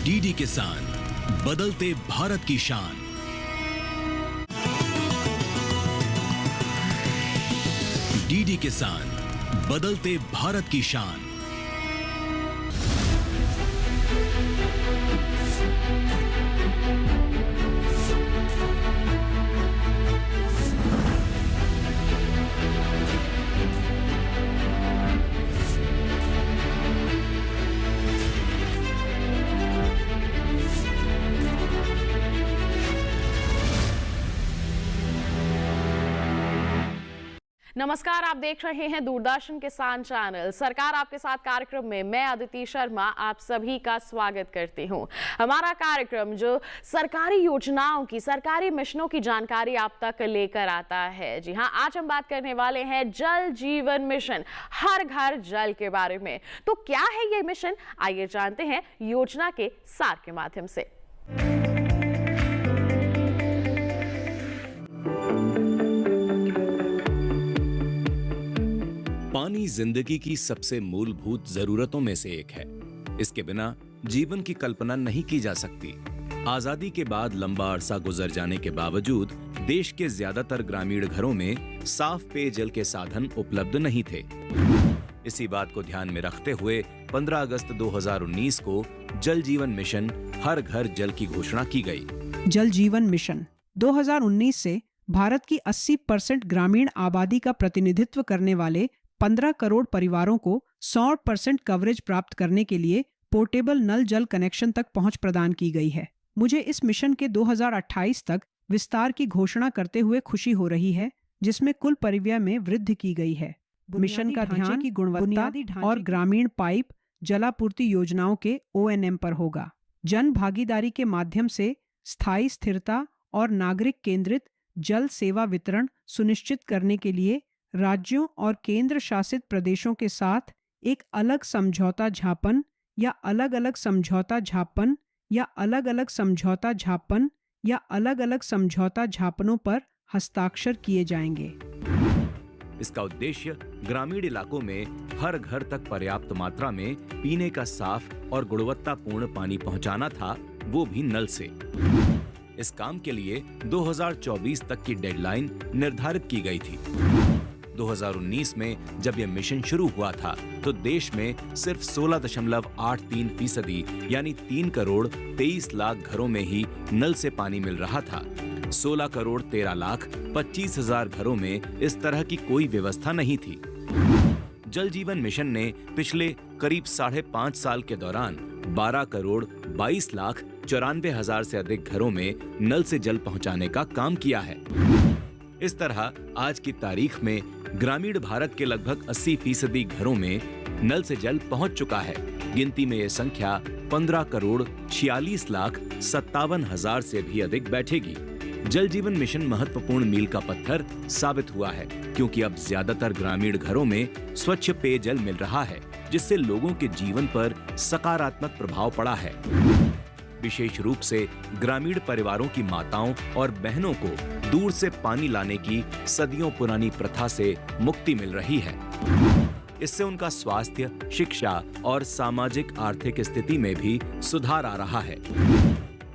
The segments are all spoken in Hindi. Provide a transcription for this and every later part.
डीडी किसान, बदलते भारत की शान। डीडी किसान, बदलते भारत की शान। नमस्कार, आप देख रहे हैं दूरदर्शन किसान चैनल। सरकार आपके साथ कार्यक्रम में मैं अदिति शर्मा आप सभी का स्वागत करती हूं। हमारा कार्यक्रम जो सरकारी योजनाओं की, सरकारी मिशनों की जानकारी आप तक लेकर आता है। जी हां, आज हम बात करने वाले हैं जल जीवन मिशन, हर घर जल के बारे में। तो क्या है ये मिशन, आइए जानते हैं योजना के सार के माध्यम से। पानी जिंदगी की सबसे मूलभूत जरूरतों में से एक है। इसके बिना जीवन की कल्पना नहीं की जा सकती। आजादी के बाद लंबा अरसा गुजर जाने के बावजूद देश के ज्यादातर ग्रामीण घरों में साफ पेयजल के साधन उपलब्ध नहीं थे। इसी बात को ध्यान में रखते हुए 15 अगस्त 2019 को जल जीवन मिशन हर घर जल की घोषणा की गई। जल जीवन मिशन 2019 से भारत की 80% ग्रामीण आबादी का प्रतिनिधित्व करने वाले 15 करोड़ परिवारों को 100% कवरेज प्राप्त करने के लिए पोर्टेबल नल जल कनेक्शन तक पहुंच प्रदान की गई है। मुझे इस मिशन के 2028 तक विस्तार की घोषणा करते हुए खुशी हो रही है, जिसमें कुल परिव्यय में वृद्धि की गई है। मिशन का ध्यान की गुणवत्ता और ग्रामीण पाइप जलापूर्ति योजनाओं के ONM पर होगा। जन भागीदारी के माध्यम से स्थायी स्थिरता और नागरिक केंद्रित जल सेवा वितरण सुनिश्चित करने के लिए राज्यों और केंद्र शासित प्रदेशों के साथ एक अलग समझौता ज्ञापन या अलग-अलग समझौता ज्ञापन या अलग-अलग समझौता ज्ञापन या अलग-अलग समझौता ज्ञापनों पर हस्ताक्षर किए जाएंगे। इसका उद्देश्य ग्रामीण इलाकों में हर घर तक पर्याप्त मात्रा में पीने का साफ और गुणवत्तापूर्ण पानी पहुंचाना था, वो भी नल से। इस काम के लिए 2024 तक की डेडलाइन निर्धारित की गई थी। 2019 में जब यह मिशन शुरू हुआ था तो देश में सिर्फ 16.83% यानी 3 करोड़ 23 लाख घरों में ही नल से पानी मिल रहा था। 16 करोड़ 13 लाख 25 हजार घरों में इस तरह की कोई व्यवस्था नहीं थी। जल जीवन मिशन ने पिछले करीब 5.5 साल के दौरान 12 करोड़ 22 लाख 94 हजार से अधिक घरों में नल से जल पहुंचाने का काम किया है। इस तरह आज की तारीख में ग्रामीण भारत के लगभग 80% घरों में नल से जल पहुंच चुका है। गिनती में यह संख्या 15 करोड़ 46 लाख 57 हजार से भी अधिक बैठेगी। जल जीवन मिशन महत्वपूर्ण मील का पत्थर साबित हुआ है, क्योंकि अब ज्यादातर ग्रामीण घरों में स्वच्छ पेयजल मिल रहा है, जिससे लोगों के जीवन पर सकारात्मक प्रभाव पड़ा है। विशेष रूप से ग्रामीण परिवारों की माताओं और बहनों को दूर से पानी लाने की सदियों पुरानी प्रथा से मुक्ति मिल रही है। इससे उनका स्वास्थ्य, शिक्षा और सामाजिक आर्थिक स्थिति में भी सुधार आ रहा है।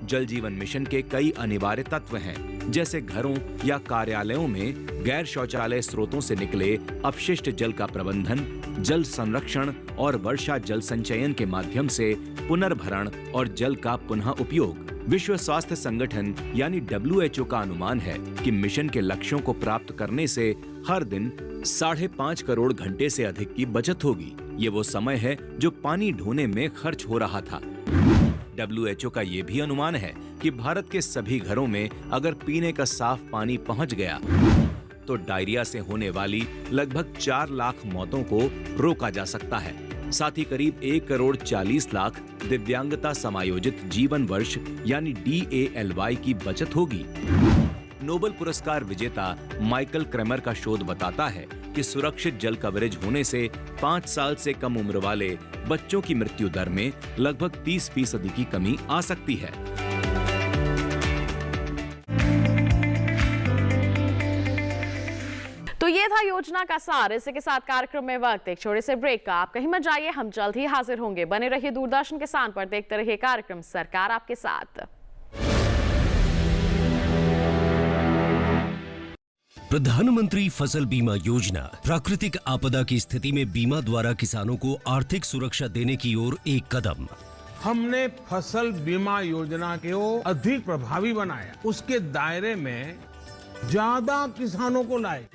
जल जीवन मिशन के कई अनिवार्य तत्व हैं, जैसे घरों या कार्यालयों में गैर शौचालय स्रोतों से निकले अपशिष्ट जल का प्रबंधन, जल संरक्षण और वर्षा जल संचयन के माध्यम से पुनर्भरण और जल का पुनः उपयोग। विश्व स्वास्थ्य संगठन यानी WHO का अनुमान है कि मिशन के लक्ष्यों को प्राप्त करने से हर दिन 5.5 करोड़ घंटे से अधिक की बचत होगी। ये वो समय है जो पानी ढोने में खर्च हो रहा था। WHO का ये भी अनुमान है कि भारत के सभी घरों में अगर पीने का साफ पानी पहुंच गया तो डायरिया से होने वाली लगभग 4 लाख मौतों को रोका जा सकता है। साथ ही करीब 1 करोड़ 40 लाख दिव्यांगता समायोजित जीवन वर्ष यानी DALY की बचत होगी। नोबेल पुरस्कार विजेता माइकल क्रेमर का शोध बताता है कि सुरक्षित जल कवरेज होने से 5 साल से कम उम्र वाले बच्चों की मृत्यु दर में लगभग 30% की कमी आ सकती है। तो ये था योजना का सार। इसी के साथ कार्यक्रम में वक्त एक छोटे से ब्रेक का। आप कहीं मत जाइए, हम जल्द ही हाजिर होंगे। बने रहिए दूरदर्शन किसान पर, देखते रहिए कार्यक्रम सरकार आपके साथ। प्रधानमंत्री फसल बीमा योजना प्राकृतिक आपदा की स्थिति में बीमा द्वारा किसानों को आर्थिक सुरक्षा देने की ओर एक कदम। हमने फसल बीमा योजना को अधिक प्रभावी बनाया, उसके दायरे में ज्यादा किसानों को लाए।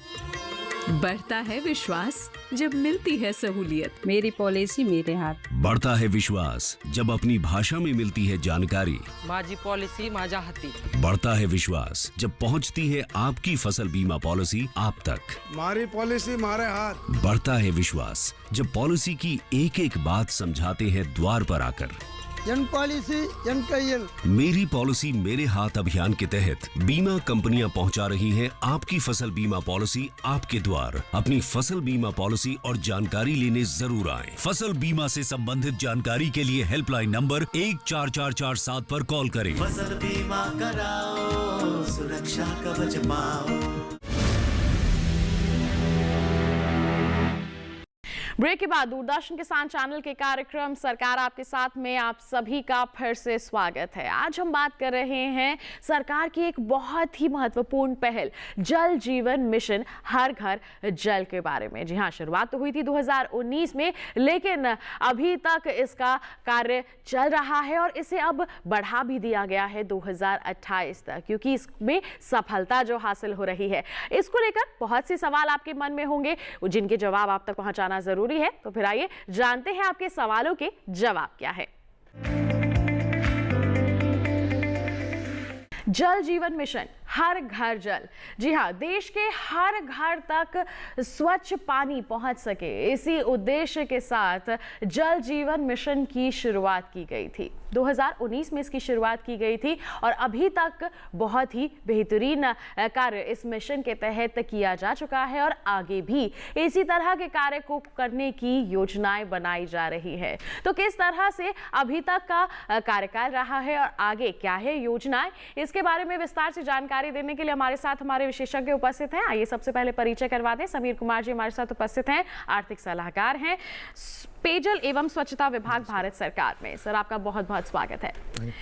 बढ़ता है विश्वास जब मिलती है सहूलियत। मेरी पॉलिसी मेरे हाथ। बढ़ता है विश्वास जब अपनी भाषा में मिलती है जानकारी। माझी पॉलिसी माझ्या हाती। बढ़ता है विश्वास जब पहुंचती है आपकी फसल बीमा पॉलिसी आप तक। मारी पॉलिसी मारे हाथ। बढ़ता है विश्वास जब पॉलिसी की एक एक बात समझाते हैं द्वार पर आकर। एन पॉलिसी एन कैयल। मेरी पॉलिसी मेरे हाथ अभियान के तहत बीमा कंपनियां पहुंचा रही हैं आपकी फसल बीमा पॉलिसी आपके द्वार। अपनी फसल बीमा पॉलिसी और जानकारी लेने जरूर आएं। फसल बीमा से संबंधित जानकारी के लिए हेल्पलाइन नंबर 14447 पर कॉल करें। फसल बीमा कराओ, सुरक्षा कवच पाओ। ब्रेक के बाद दूरदर्शन किसान चैनल के कार्यक्रम सरकार आपके साथ में आप सभी का फिर से स्वागत है। आज हम बात कर रहे हैं सरकार की एक बहुत ही महत्वपूर्ण पहल जल जीवन मिशन हर घर जल के बारे में। जी हाँ, शुरुआत तो हुई थी 2019 में, लेकिन अभी तक इसका कार्य चल रहा है और इसे अब बढ़ा भी दिया गया है 2028 तक, क्योंकि इसमें सफलता जो हासिल हो रही है। इसको लेकर बहुत से सवाल आपके मन में होंगे जिनके जवाब आप तक पहुंचाना जरूरी है। तो फिर आइए जानते हैं आपके सवालों के जवाब क्या है। जल जीवन मिशन हर घर जल। जी हाँ, देश के हर घर तक स्वच्छ पानी पहुंच सके, इसी उद्देश्य के साथ जल जीवन मिशन की शुरुआत की गई थी। 2019 में इसकी शुरुआत की गई थी और अभी तक बहुत ही बेहतरीन कार्य इस मिशन के तहत किया जा चुका है और आगे भी इसी तरह के कार्य को करने की योजनाएं बनाई जा रही है। तो किस तरह से अभी तक का कार्यकाल रहा है और आगे क्या है योजनाएं, इसके बारे में विस्तार से जानकारी देने के लिए हमारे साथ हमारे विशेषज्ञ उपस्थित हैं। आइए सबसे पहले परिचय करवा दें। समीर कुमार जी हमारे साथ उपस्थित हैं, आर्थिक सलाहकार हैं पेयजल एवं स्वच्छता विभाग भारत सरकार में। सर, आपका बहुत बहुत स्वागत है।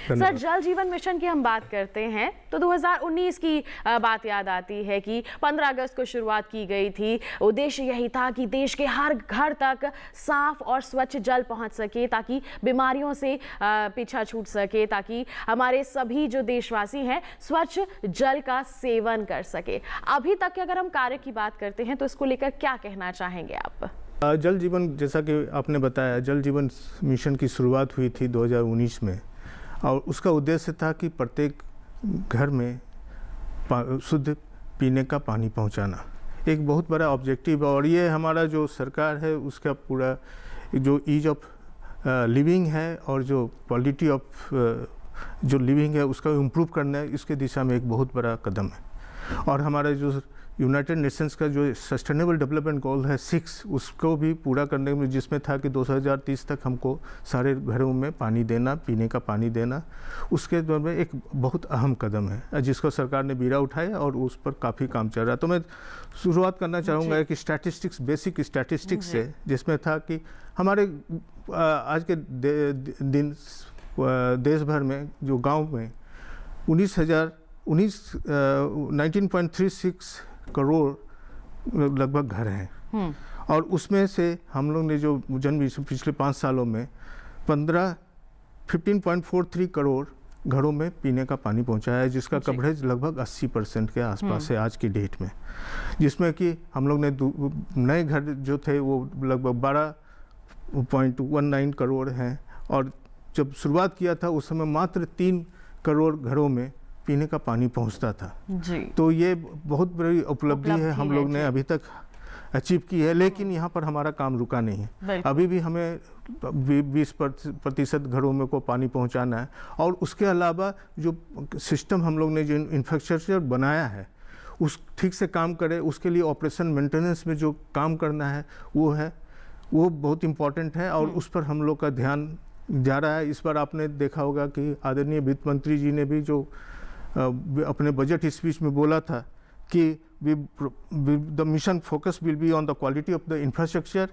सर, जल जीवन मिशन की हम बात करते हैं तो 2019 की बात याद आती है कि 15 अगस्त को शुरुआत की गई थी। उद्देश्य यही था कि देश के हर घर तक साफ और स्वच्छ जल पहुंच सके, ताकि बीमारियों से पीछा छूट सके, ताकि हमारे सभी जो देशवासी हैं स्वच्छ जल का सेवन कर सके। अभी तक के अगर हम कार्य की बात करते हैं तो इसको लेकर क्या कहना चाहेंगे आप? जल जीवन, जैसा कि आपने बताया, जल जीवन मिशन की शुरुआत हुई थी 2019 में और उसका उद्देश्य था कि प्रत्येक घर में शुद्ध पीने का पानी पहुंचाना एक बहुत बड़ा ऑब्जेक्टिव है। और ये हमारा जो सरकार है उसका पूरा जो ईज ऑफ लिविंग है और जो क्वालिटी ऑफ जो लिविंग है उसका इम्प्रूव करना है, इसके दिशा में एक बहुत बड़ा कदम है। और हमारा जो यूनाइटेड नेशंस का जो सस्टेनेबल डेवलपमेंट गोल है 6, उसको भी पूरा करने में, जिसमें था कि 2030 तक हमको सारे घरों में पानी देना, पीने का पानी देना, उसके दौर में एक बहुत अहम कदम है जिसको सरकार ने बीड़ा उठाया और उस पर काफ़ी काम चल रहा है। तो मैं शुरुआत करना चाहूँगा कि स्टैटिस्टिक्स, बेसिक स्टैटिस्टिक्स से, जिसमें था कि हमारे आज के दिन देश भर में जो गाँव में 19.36 करोड़ लगभग घर हैं और उसमें से हम लोग ने जो पिछले 5 सालों में 15.43 करोड़ घरों में पीने का पानी पहुंचाया है, जिसका कवरेज लगभग 80% के आसपास है आज की डेट में, जिसमें कि हम लोग ने नए घर जो थे वो लगभग 12.19 करोड़ हैं और जब शुरुआत किया था उस समय मात्र 3 करोड़ घरों में पीने का पानी पहुंचता था जी। तो ये बहुत बड़ी उपलब्धि है हम लोग ने अभी तक अचीव की है, लेकिन यहाँ पर हमारा काम रुका नहीं है। अभी भी हमें 20% घरों में को पानी पहुँचाना है और उसके अलावा जो सिस्टम हम लोग ने जो इंफ्रास्ट्रक्चर बनाया है उस ठीक से काम करे, उसके लिए ऑपरेशन मेंटेनेंस में जो काम करना है वो बहुत इम्पॉर्टेंट है और उस पर हम लोग का ध्यान जा रहा है। इस बार आपने देखा होगा कि आदरणीय वित्त मंत्री जी ने भी जो अपने बजट स्पीच में बोला था कि the mission focus will be on the quality of the infrastructure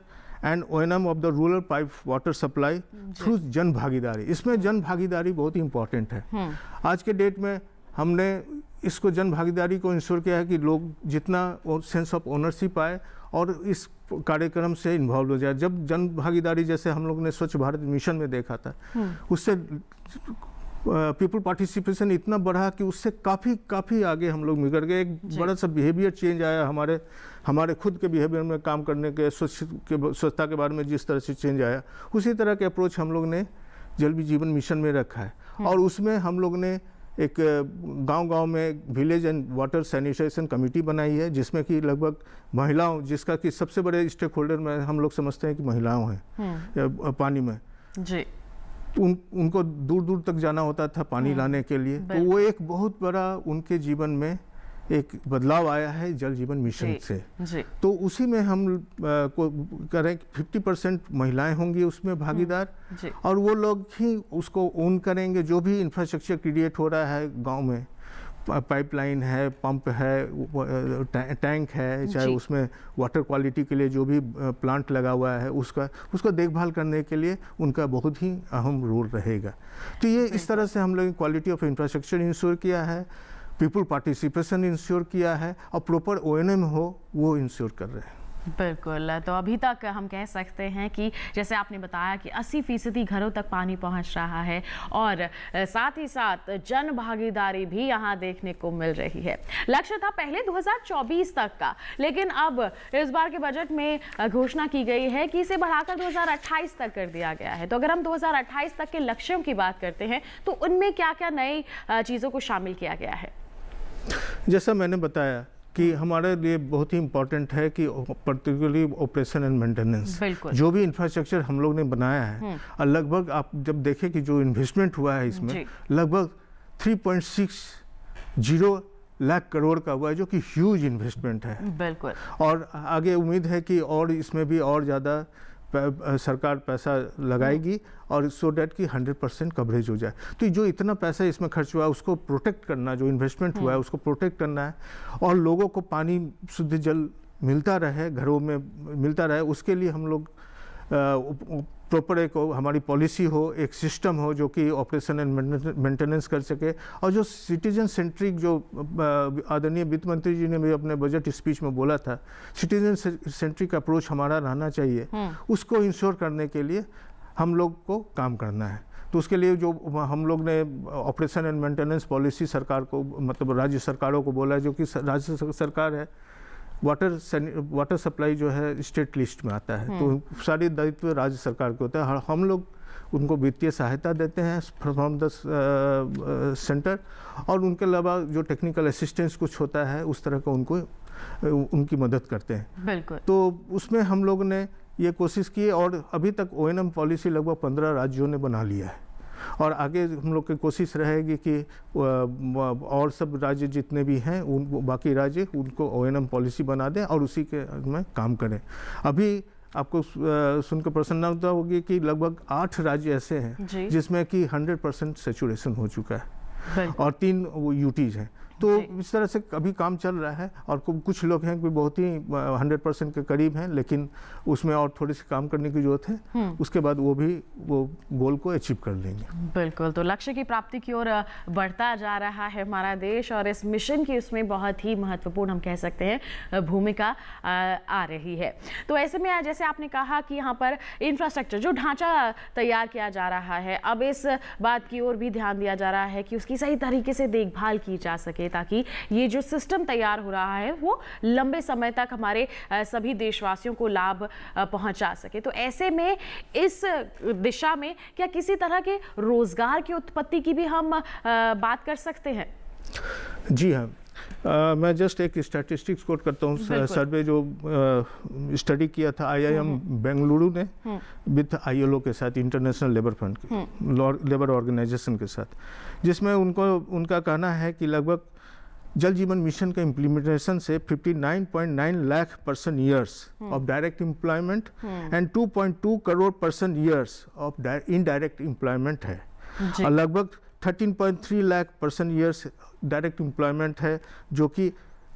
and O&M of the rural pipe water supply through जन भागीदारी। इसमें जन भागीदारी बहुत ही इम्पोर्टेंट है। आज के डेट में हमने इसको जन भागीदारी को इंश्योर किया है कि लोग जितना सेंस ऑफ ओनरशिप आए और इस कार्यक्रम से इन्वॉल्व हो जाए। जब जन भागीदारी जैसे हम लोग ने स्वच्छ भारत मिशन में देखा था, उससे पीपल पार्टिसिपेशन इतना बढ़ा कि उससे काफ़ी आगे हम लोग निकल गए। एक बड़ा सा बिहेवियर चेंज आया हमारे खुद के बिहेवियर में, काम करने के स्वच्छता के बारे में जिस तरह से चेंज आया, उसी तरह के अप्रोच हम लोग ने जल जीवन मिशन में रखा है। और उसमें हम लोग ने एक गांव-गांव में village and water sanitation committee बनाई है, जिसमें कि लगभग महिलाओं, जिसका कि सबसे बड़े स्टेक होल्डर में हम लोग समझते हैं कि महिलाओं हैं पानी में जी। उनको दूर दूर तक जाना होता था पानी लाने के लिए, तो वो एक बहुत बड़ा उनके जीवन में एक बदलाव आया है जल जीवन मिशन से। तो उसी में हम को करें 50% महिलाएं होंगी उसमें भागीदार, और वो लोग ही उसको ओन करेंगे। जो भी इंफ्रास्ट्रक्चर क्रिएट हो रहा है गांव में, पाइपलाइन है, पंप है, टैंक है, चाहे उसमें वाटर क्वालिटी के लिए जो भी प्लांट लगा हुआ है उसका देखभाल करने के लिए उनका बहुत ही अहम रोल रहेगा। तो ये इस तरह से हम लोग क्वालिटी ऑफ इंफ्रास्ट्रक्चर इंश्योर किया है, पीपल पार्टिसिपेशन इंश्योर किया है, और प्रॉपर O&M हो वो इंश्योर कर रहे हैं। बिल्कुल। तो अभी तक हम कह सकते हैं कि जैसे आपने बताया कि 80% घरों तक पानी पहुंच रहा है, और साथ ही साथ जन भागीदारी भी यहां देखने को मिल रही है। लक्ष्य था पहले 2024 तक का, लेकिन अब इस बार के बजट में घोषणा की गई है कि इसे बढ़ाकर 2028 तक कर दिया गया है। तो अगर हम 2028 तक के लक्ष्यों की बात करते हैं तो उनमें क्या क्या नई चीज़ों को शामिल किया गया है? जैसा मैंने बताया कि हमारे लिए बहुत ही इम्पोर्टेंट है कि पर्टिकुलरली ऑपरेशन एंड मेंटेनेंस, जो भी इंफ्रास्ट्रक्चर हम लोग ने बनाया है, और लगभग आप जब देखें कि जो इन्वेस्टमेंट हुआ है इसमें लगभग 3.60 लाख करोड़ का हुआ है, जो कि ह्यूज इन्वेस्टमेंट है। बिल्कुल। और आगे उम्मीद है कि और इसमें भी और ज़्यादा सरकार पैसा लगाएगी, और सो डैट कि 100% कवरेज हो जाए। तो जो इतना पैसा इसमें खर्च हुआ है उसको प्रोटेक्ट करना, जो इन्वेस्टमेंट हुआ है उसको प्रोटेक्ट करना है, और लोगों को पानी शुद्ध जल मिलता रहे, घरों में मिलता रहे, उसके लिए हम लोग प्रॉपर एक हमारी पॉलिसी हो, एक सिस्टम हो जो कि ऑपरेशन एंड मेंटेनेंस कर सके। और जो सिटीजन सेंट्रिक, जो आदरणीय वित्त मंत्री जी ने भी अपने बजट स्पीच में बोला था, सिटीजन सेंट्रिक अप्रोच हमारा रहना चाहिए, उसको इंश्योर करने के लिए हम लोग को काम करना है। तो उसके लिए जो हम लोग ने ऑपरेशन एंड मेंटेनेंस पॉलिसी सरकार को, मतलब राज्य सरकारों को बोला है, जो कि राज्य सरकार है, वाटर सप्लाई जो है स्टेट लिस्ट में आता है, तो सारी दायित्व राज्य सरकार के होता है। हम लोग उनको वित्तीय सहायता देते हैं फ्रॉम द सेंटर, और उनके अलावा जो टेक्निकल असिस्टेंस कुछ होता है उस तरह का उनकी मदद करते हैं। बिल्कुल। तो उसमें हम लोग ने ये कोशिश की, और अभी तक O&M पॉलिसी लगभग 15 राज्यों ने बना लिया है, और आगे हम लोग की कोशिश रहेगी कि और सब राज्य जितने भी हैं बाकी राज्य उनको O&M पॉलिसी बना दें और उसी के में काम करें। अभी आपको सुनकर प्रसन्नता होगी कि लगभग 8 राज्य ऐसे हैं जिसमें कि 100% सैचुरेशन हो चुका है, और 3 वो यूटीज हैं। तो इस तरह से अभी काम चल रहा है, और कुछ लोग हैं कि बहुत ही 100% के करीब हैं, लेकिन उसमें और थोड़ी सी काम करने की जरूरत है। उसके बाद वो गोल को अचीव कर लेंगे। बिल्कुल। तो लक्ष्य की प्राप्ति की ओर बढ़ता जा रहा है हमारा देश, और इस मिशन की उसमें बहुत ही महत्वपूर्ण, हम कह सकते हैं, भूमिका आ रही है। तो ऐसे में जैसे आपने कहा कि यहाँ पर इंफ्रास्ट्रक्चर, जो ढांचा तैयार किया जा रहा है, अब इस बात की ओर भी ध्यान दिया जा रहा है कि उसकी सही तरीके से देखभाल की जा सके, ताकि ये जो सिस्टम तैयार हो रहा है वो लंबे समय तक हमारे सभी देशवासियों को लाभ पहुंचा सके। तो ऐसे में इस दिशा में क्या किसी तरह के रोजगार की उत्पत्ति की भी हम बात कर सकते हैं? जी हाँ। मैं जस्ट एक स्टैटिस्टिक्स कोट करता हूँ। सर्वे जो स्टडी किया था IIM बेंगलुरु ने विद ILO के साथ, international labour fund, labour organisation के साथ, जिसमें उनका कहना है कि लगभग जल जीवन मिशन के इम्प्लीमेंटेशन से 59.9 lakh person years of direct employment and 2.2 crore person years of indirect employment है, और लगभग 13.3 lakh person years direct employment है, जो कि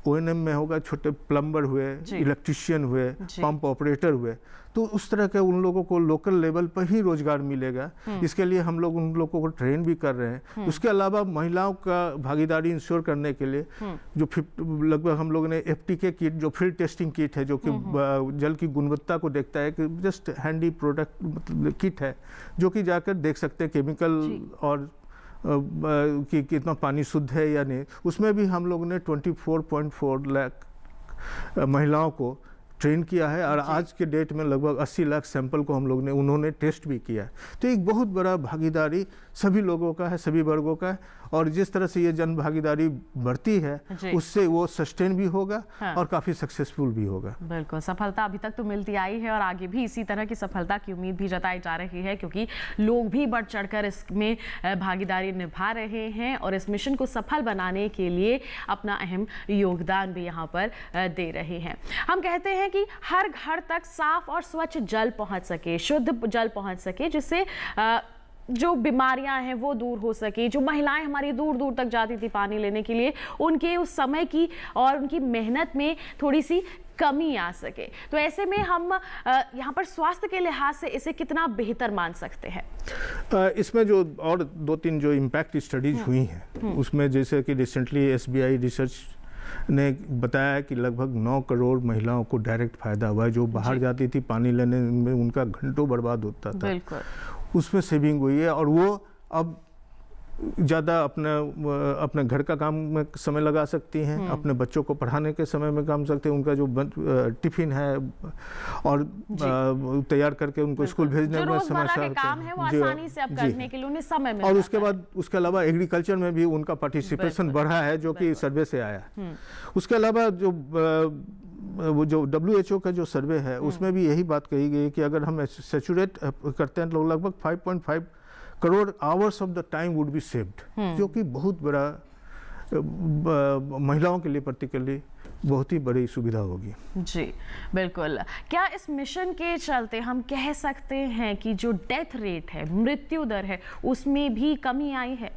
ONM में होगा, छोटे प्लम्बर हुए, इलेक्ट्रिशियन हुए, पंप ऑपरेटर हुए, तो उस तरह के उन लोगों को लोकल लेवल पर ही रोजगार मिलेगा। इसके लिए हम लोग उन लोगों को ट्रेन भी कर रहे हैं। उसके अलावा महिलाओं का भागीदारी इंश्योर करने के लिए जो लगभग हम लोगों ने FTK किट, जो फील्ड टेस्टिंग किट है, जो कि जल की गुणवत्ता को देखता है, कि जस्ट हैंडी प्रोडक्ट मतलब किट है, जो कि जाकर देख सकते हैं केमिकल और कि कितना पानी शुद्ध है या नहीं। उसमें भी हम लोगों ने 24.4 लाख महिलाओं को ट्रेन किया है और आज के डेट में लगभग 80 लाख सैंपल को हम लोग ने उन्होंने टेस्ट भी किया है। तो एक बहुत बड़ा भागीदारी सभी लोगों का है, सभी वर्गों का है, और जिस तरह से ये जन भागीदारी बढ़ती है उससे वो सस्टेन भी होगा और काफ़ी सक्सेसफुल भी होगा। बिल्कुल, सफलता अभी तक तो मिलती आई है और आगे भी इसी तरह की सफलता की उम्मीद भी जताई जा रही है, क्योंकि लोग भी बढ़ चढ़कर इसमें भागीदारी निभा रहे हैं और इस मिशन को सफल बनाने के लिए अपना अहम योगदान भी यहाँ पर दे रहे हैं। हम कहते हैं कि हर घर तक साफ और स्वच्छ जल पहुँच सके, शुद्ध जल पहुँच सके, जिससे जो बीमारियां हैं वो दूर हो सके। जो महिलाएं हमारी दूर दूर तक जाती थी पानी लेने के लिए, उनके उस समय की और उनकी मेहनत में थोड़ी सी कमी आ सके। तो ऐसे में हम यहाँ पर स्वास्थ्य के लिहाज से इसे कितना बेहतर मान सकते हैं? इसमें जो और 2-3 जो इम्पैक्ट स्टडीज हुई हैं उसमें, जैसे कि रिसेंटली SBI रिसर्च ने बताया कि लगभग 9 करोड़ महिलाओं को डायरेक्ट फायदा हुआ है, जो बाहर जाती थी पानी लेने में उनका घंटों बर्बाद होता था, उसमें सेविंग हुई है। और वो अब ज़्यादा अपने घर का काम में समय लगा सकती हैं, अपने बच्चों को पढ़ाने के समय में काम सकते हैं, उनका जो टिफिन है और तैयार करके उनको स्कूल भेजने में समस्या काम है वो आसानी से अब करने के लिए उन्हें समय मिल और उसके बाद उसके अलावा एग्रीकल्चर में भी उनका पार्टिसिपेशन बढ़ा है, जो कि सर्वे से आया। उसके अलावा वो जो WHO का जो सर्वे है उसमें भी यही बात कही गई कि अगर हम सैचुरेट करते हैं तो लगभग 5.5 crore hours of the time would be saved, जो कि बहुत बड़ा महिलाओं के लिए पर्टिकुलरली बहुत ही बड़ी सुविधा होगी। जी बिल्कुल। क्या इस मिशन के चलते हम कह सकते हैं कि जो डेथ रेट है, मृत्यु दर है, उसमें भी कमी आई है?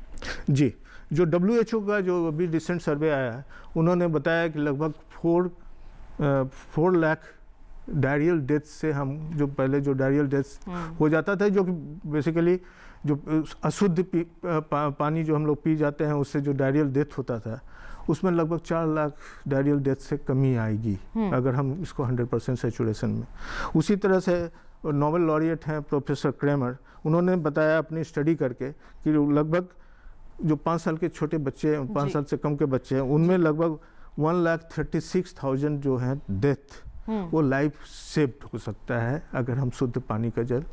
जी, जो WHO का जो अभी रिसेंट सर्वे आया है उन्होंने बताया कि लगभग 4 लाख डायरियल डेथ्स से हम जो पहले जो डायरियल डेथ्स हो जाता था, जो कि बेसिकली जो अशुद्ध पानी जो हम लोग पी जाते हैं उससे जो डायरियल डेथ होता था, उसमें लगभग 4 लाख डायरियल डेथ से कमी आएगी अगर हम इसको 100% सैचुरेशन में। उसी तरह से नोबेल लॉरिएट हैं प्रोफेसर क्रेमर, उन्होंने बताया अपनी स्टडी करके कि लगभग जो 5 साल के छोटे बच्चे, 5 साल से कम के बच्चे हैं, उनमें लगभग 1,36,000 जो हैं डेथ वो लाइफ सेव्ड हो सकता है अगर हम शुद्ध पानी का जल,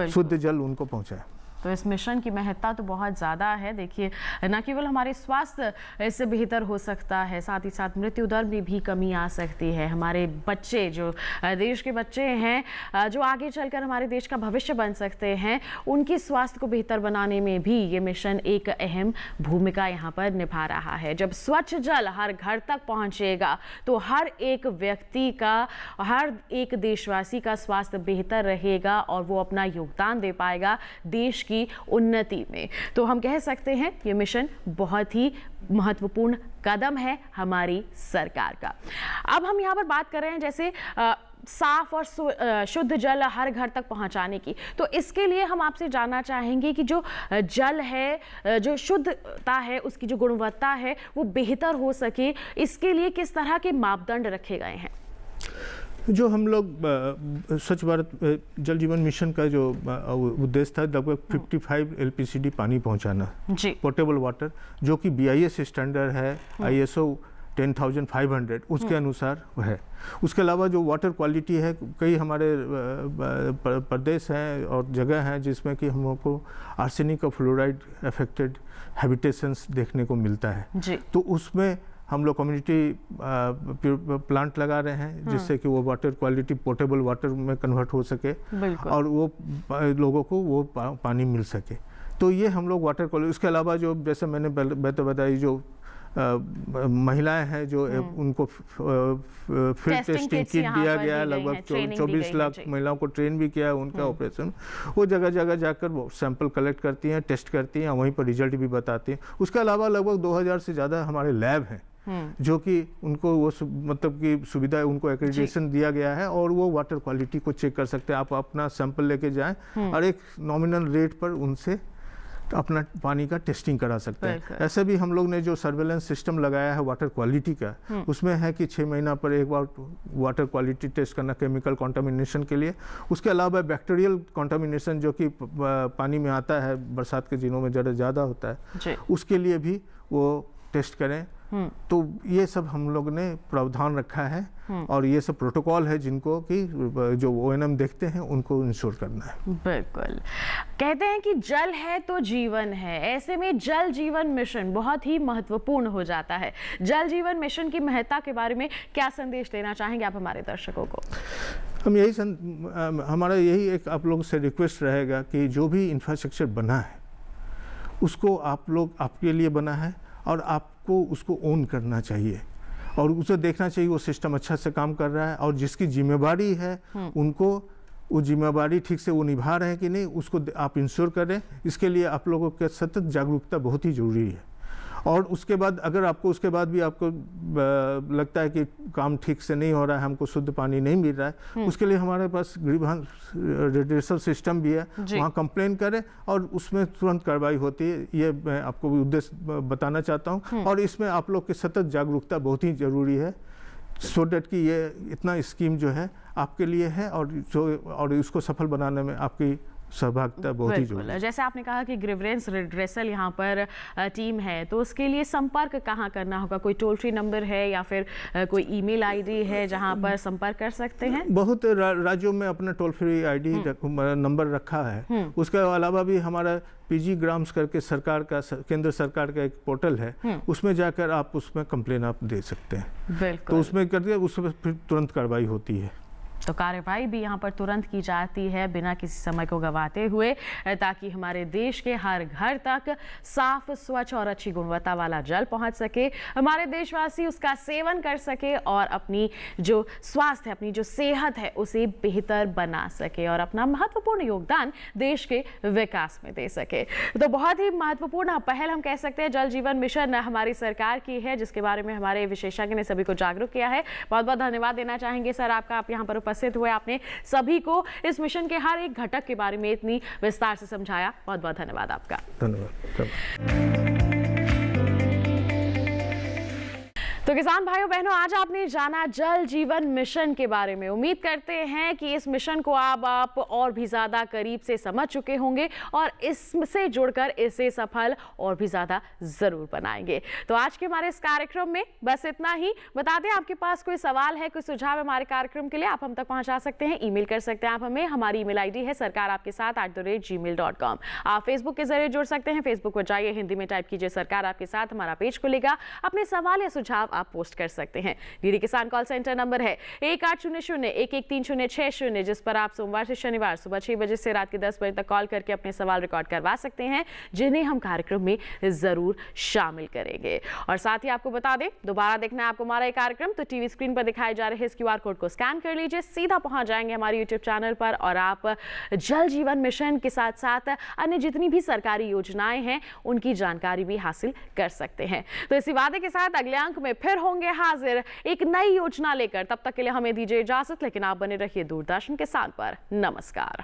शुद्ध जल उनको पहुंचाएं। तो इस मिशन की महत्ता तो बहुत ज़्यादा है। देखिए, न केवल हमारे स्वास्थ्य इससे बेहतर हो सकता है, साथ ही साथ मृत्यु दर में भी कमी आ सकती है। हमारे बच्चे, जो देश के बच्चे हैं, जो आगे चलकर हमारे देश का भविष्य बन सकते हैं, उनके स्वास्थ्य को बेहतर बनाने में भी ये मिशन एक अहम भूमिका यहाँ पर निभा रहा है। जब स्वच्छ जल हर घर तक पहुँचेगा तो हर एक व्यक्ति का, हर एक देशवासी का स्वास्थ्य बेहतर रहेगा और वो अपना योगदान दे पाएगा देश की उन्नति में। तो हम कह सकते हैं ये मिशन बहुत ही महत्वपूर्ण कदम है हमारी सरकार का। अब हम यहाँ पर बात कर रहे हैं जैसे साफ और शुद्ध जल हर घर तक पहुंचाने की, तो इसके लिए हम आपसे जानना चाहेंगे कि जो जल है, जो शुद्धता है, उसकी जो गुणवत्ता है वो बेहतर हो सके, इसके लिए किस तरह के मापदंड रखे गए हैं? जो हम लोग स्वच्छ भारत जल जीवन मिशन का जो उद्देश्य था, लगभग 55 LPCD पानी पहुंचाना, पोर्टेबल वाटर, जो कि BIS स्टैंडर्ड है, ISO 10,500 उसके अनुसार है। उसके अलावा जो वाटर क्वालिटी है, कई हमारे प्रदेश हैं और जगह हैं जिसमें कि हम लोग को आर्सेनिक और फ्लोराइड अफेक्टेड हैबिटेशंस देखने को मिलता है। तो उसमें हम लोग कम्युनिटी प्लांट लगा रहे हैं जिससे कि वो वाटर क्वालिटी पोर्टेबल वाटर में कन्वर्ट हो सके और वो लोगों को वो पानी मिल सके। तो ये हम लोग वाटर क्वालिटी, उसके अलावा जो जैसे मैंने बताई, जो महिलाएं हैं जो उनको फील्ड टेस्टिंग किट दिया गया है, लगभग 24 लाख महिलाओं को ट्रेन भी किया है उनका ऑपरेशन। वो जगह जगह जाकर वो सैंपल कलेक्ट करती हैं, टेस्ट करती हैं, वहीं पर रिजल्ट भी बताती हैं। उसके अलावा लगभग 2000 से ज़्यादा हमारे लैब हैं जो कि उनको वो मतलब कि सुविधा उनको एक्रेडिटेशन दिया गया है और वो वाटर क्वालिटी को चेक कर सकते हैं। आप अपना सैंपल लेके जाएं और एक नॉमिनल रेट पर उनसे अपना पानी का टेस्टिंग करा सकते हैं। ऐसे भी हम लोग ने जो सर्वेलेंस सिस्टम लगाया है वाटर क्वालिटी का, उसमें है कि 6 महीना पर एक बार वाटर क्वालिटी टेस्ट करना केमिकल कंटामिनेशन के लिए। उसके अलावा बैक्टीरियल कंटामिनेशन जो कि पानी में आता है बरसात के दिनों में ज़्यादा होता है, उसके लिए भी वो टेस्ट करें। तो ये सब हम लोग ने प्रावधान रखा है और ये सब प्रोटोकॉल है जिनको कि जो ONM देखते हैं उनको इंश्योर करना है। बिल्कुल। कहते हैं कि जल है तो जीवन है, ऐसे में जल जीवन मिशन बहुत ही महत्वपूर्ण हो जाता है। जल जीवन मिशन की महत्ता के बारे में क्या संदेश देना चाहेंगे आप हमारे दर्शकों को? हम हमारा यही एक आप लोग से रिक्वेस्ट रहेगा कि जो भी इंफ्रास्ट्रक्चर बना है उसको आप लोग आपके लिए बना है और आपको उसको ओन करना चाहिए और उसे देखना चाहिए वो सिस्टम अच्छा से काम कर रहा है और जिसकी जिम्मेवारी है उनको वो जिम्मेवारी ठीक से वो निभा रहे हैं कि नहीं, उसको आप इंश्योर करें। इसके लिए आप लोगों के सतत जागरूकता बहुत ही ज़रूरी है। और उसके बाद अगर आपको उसके बाद भी आपको लगता है कि काम ठीक से नहीं हो रहा है, हमको शुद्ध पानी नहीं मिल रहा है, उसके लिए हमारे पास ग्रीवेंस रिड्रेसल सिस्टम भी है, वहाँ कंप्लेन करें और उसमें तुरंत कार्रवाई होती है। ये मैं आपको उद्देश्य बताना चाहता हूँ और इसमें आप लोग की सतत जागरूकता बहुत ही ज़रूरी है सो डैट कि ये इतना स्कीम जो है आपके लिए है और इसको सफल बनाने में आपकी सहभागिता बहुत ही जरूरी है। जैसे आपने कहा कि ग्रीवेंस रिड्रेसल यहाँ पर टीम है, तो उसके लिए संपर्क कहाँ करना होगा? कोई टोल फ्री नंबर है या फिर कोई ईमेल आईडी है जहाँ पर संपर्क कर सकते हैं? बहुत राज्यों में अपना टोल फ्री आईडी नंबर रखा है। उसके अलावा भी हमारा PG ग्राम्स करके सरकार का केंद्र सरकार का एक पोर्टल है, उसमें जाकर आप उसमें कंप्लेन आप दे सकते हैं। तो उसमें कर दिया, उसमें फिर तुरंत कार्रवाई होती है। तो कार्रवाई भी यहाँ पर तुरंत की जाती है बिना किसी समय को गंवाते हुए, ताकि हमारे देश के हर घर तक साफ, स्वच्छ और अच्छी गुणवत्ता वाला जल पहुँच सके, हमारे देशवासी उसका सेवन कर सके और अपनी जो स्वास्थ्य है, अपनी जो सेहत है उसे बेहतर बना सके और अपना महत्वपूर्ण योगदान देश के विकास में दे सके। तो बहुत ही महत्वपूर्ण पहल हम कह सकते हैं जल जीवन मिशन हमारी सरकार की है, जिसके बारे में हमारे विशेषज्ञ ने सभी को जागरूक किया है। बहुत बहुत धन्यवाद देना चाहेंगे सर आपका, आप यहाँ पर उपस्थित हुए, आपने सभी को इस मिशन के हर एक घटक के बारे में इतनी विस्तार से समझाया। बहुत बहुत धन्यवाद आपका। धन्यवाद। तो किसान भाइयों बहनों, आज आपने जाना जल जीवन मिशन के बारे में। उम्मीद करते हैं कि इस मिशन को आप और भी ज़्यादा करीब से समझ चुके होंगे और इससे जुड़कर इसे सफल और भी ज़्यादा ज़रूर बनाएंगे। तो आज के हमारे इस कार्यक्रम में बस इतना ही। बता दें, आपके पास कोई सवाल है, कोई सुझाव है हमारे कार्यक्रम के लिए, आप हम तक पहुँचा सकते हैं। ईमेल कर सकते हैं आप हमें। हमारी ईमेल ID है सरकार आपके साथ @gmail.com। आप फेसबुक के जरिए जुड़ सकते हैं। फेसबुक पर जाइए, हिंदी में टाइप कीजिए सरकार आपके साथ, हमारा पेज खुलेगा। अपने सवाल या सुझाव आप पोस्ट कर सकते हैं। डीडी किसान कॉल सेंटर नंबर है 1800-113-060, जिस पर आप सोमवार से शनिवार सुबह 6 बजे से रात के 10 बजे तक कॉल करके अपने सवाल रिकॉर्ड करवा सकते हैं, जिन्हें हम कार्यक्रम में जरूर शामिल करेंगे। और साथ ही आपको बता दें, दोबारा देखना है आपको हमारा ये कार्यक्रम तो टीवी स्क्रीन पर दिखाए जा रहे इस QR कोड को स्कैन कर लीजिए, सीधा पहुंच जाएंगे हमारे YouTube चैनल पर और आप जल जीवन मिशन के साथ साथ अन्य जितनी भी सरकारी योजनाएं हैं उनकी जानकारी भी हासिल कर सकते हैं। तो इसी वादे के साथ अगले अंक में फिर होंगे हाजिर एक नई योजना लेकर। तब तक के लिए हमें दीजिए इजाजत, लेकिन आप बने रहिए दूरदर्शन किसान पर। नमस्कार।